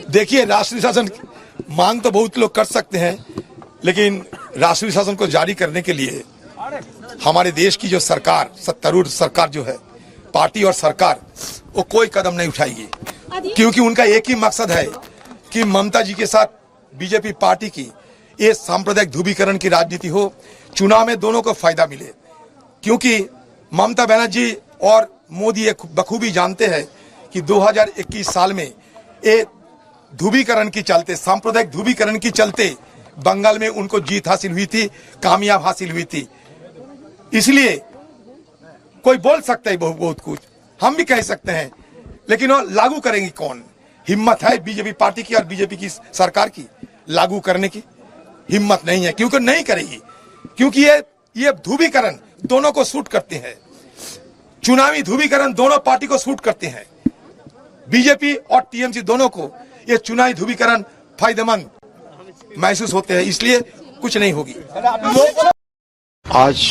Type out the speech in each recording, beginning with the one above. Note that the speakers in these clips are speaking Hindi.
देखिए, राष्ट्रीय शासन मांग तो बहुत लोग कर सकते हैं, लेकिन राष्ट्रीय शासन को जारी करने के लिए हमारे देश की जो सरकार, सत्तारूढ़ सरकार जो है, पार्टी और सरकार, वो कोई कदम नहीं उठाएगी, क्योंकि उनका एक ही मकसद है कि ममता जी के साथ बीजेपी पार्टी की ये सांप्रदायिक ध्रुवीकरण की राजनीति हो, चुनाव में दोनों को फायदा मिले। क्योंकि ममता बनर्जी और मोदी ये बखूबी जानते हैं कि 2021 साल में ये ध्रुवीकरण के चलते, सांप्रदायिक ध्रुवीकरण के चलते बंगाल में उनको जीत हासिल हुई थी, कामयाब हासिल हुई थी। इसलिए कोई बोल सकता है बहुत कुछ, हम भी कह सकते हैं, लेकिन वो लागू करेंगे कौन? हिम्मत है बीजेपी पार्टी की और बीजेपी की सरकार की लागू करने की? हिम्मत नहीं है, क्योंकि नहीं करेगी, क्योंकि ये ध्रुवीकरण दोनों को सूट करते हैं। चुनावी ध्रुवीकरण दोनों पार्टी को सूट करते हैं। बीजेपी और टीएमसी दोनों को ये चुनावी ध्रुवीकरण फायदेमंद महसूस होते हैं, इसलिए कुछ नहीं होगी। आज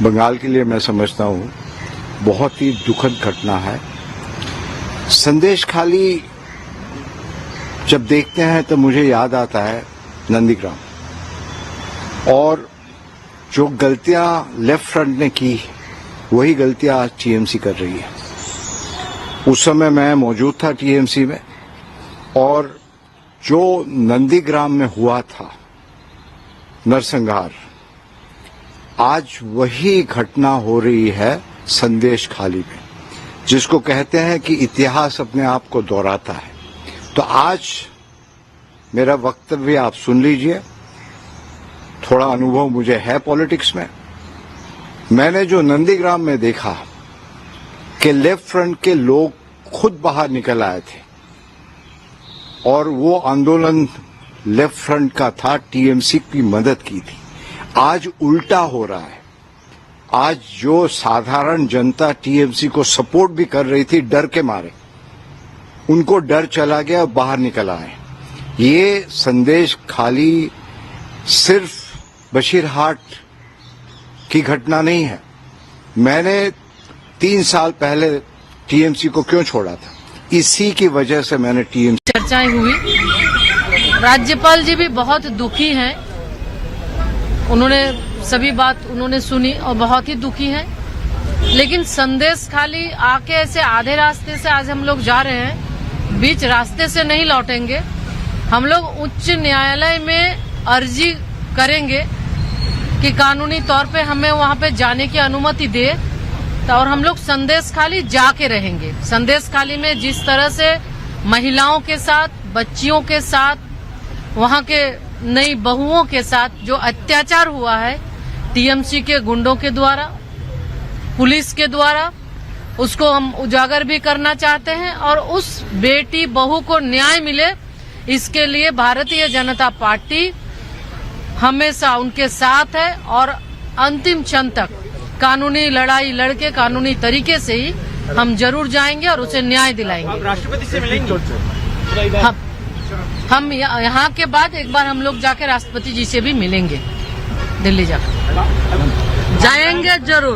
बंगाल के लिए मैं समझता हूं बहुत ही दुखद घटना है। संदेश खाली जब देखते हैं तो मुझे याद आता है नंदीग्राम, और जो गलतियां लेफ्ट फ्रंट ने की वही गलतियां आज टीएमसी कर रही है। उस समय मैं मौजूद था टीएमसी में, और जो नंदीग्राम में हुआ था नरसंहार, आज वही घटना हो रही है संदेश खाली में, जिसको कहते हैं कि इतिहास अपने आप को दोहराता है। तो आज मेरा वक्तव्य आप सुन लीजिए। थोड़ा अनुभव मुझे है पॉलिटिक्स में। मैंने जो नंदीग्राम में देखा कि लेफ्ट फ्रंट के लोग खुद बाहर निकल आए थे, और वो आंदोलन लेफ्ट फ्रंट का था, टीएमसी की मदद की थी। आज उल्टा हो रहा है। आज जो साधारण जनता टीएमसी को सपोर्ट भी कर रही थी डर के मारे, उनको डर चला गया और बाहर निकल आए। ये संदेश खाली सिर्फ बशीरहाट की घटना नहीं है। मैंने 3 साल पहले टीएमसी को क्यों छोड़ा था? इसी की वजह से मैंने टीएमसी। चर्चाएं हुई, राज्यपाल जी भी बहुत दुखी हैं। उन्होंने सभी बात उन्होंने सुनी और बहुत ही दुखी हैं। लेकिन संदेश खाली आके ऐसे आधे रास्ते से आज हम लोग जा रहे हैं, बीच रास्ते से नहीं लौटेंगे। हम लोग उच्च न्यायालय में अर्जी करेंगे कि कानूनी तौर पे हमें वहां पे जाने की अनुमति दे, और हम लोग संदेश खाली जाके रहेंगे। संदेश खाली में जिस तरह से महिलाओं के साथ, बच्चियों के साथ, वहां के नई बहुओं के साथ जो अत्याचार हुआ है टीएमसी के गुंडों के द्वारा, पुलिस के द्वारा, उसको हम उजागर भी करना चाहते हैं, और उस बेटी बहू को न्याय मिले, इसके लिए भारतीय जनता पार्टी हमेशा उनके साथ है, और अंतिम क्षण तक कानूनी लड़ाई लड़के कानूनी तरीके से ही हम जरूर जाएंगे और उसे न्याय दिलाएंगे। आप राष्ट्रपति से मिलेंगे? हम यहाँ के बाद एक बार हम लोग जाके राष्ट्रपति जी से भी मिलेंगे, दिल्ली जाकर जाएंगे जरूर।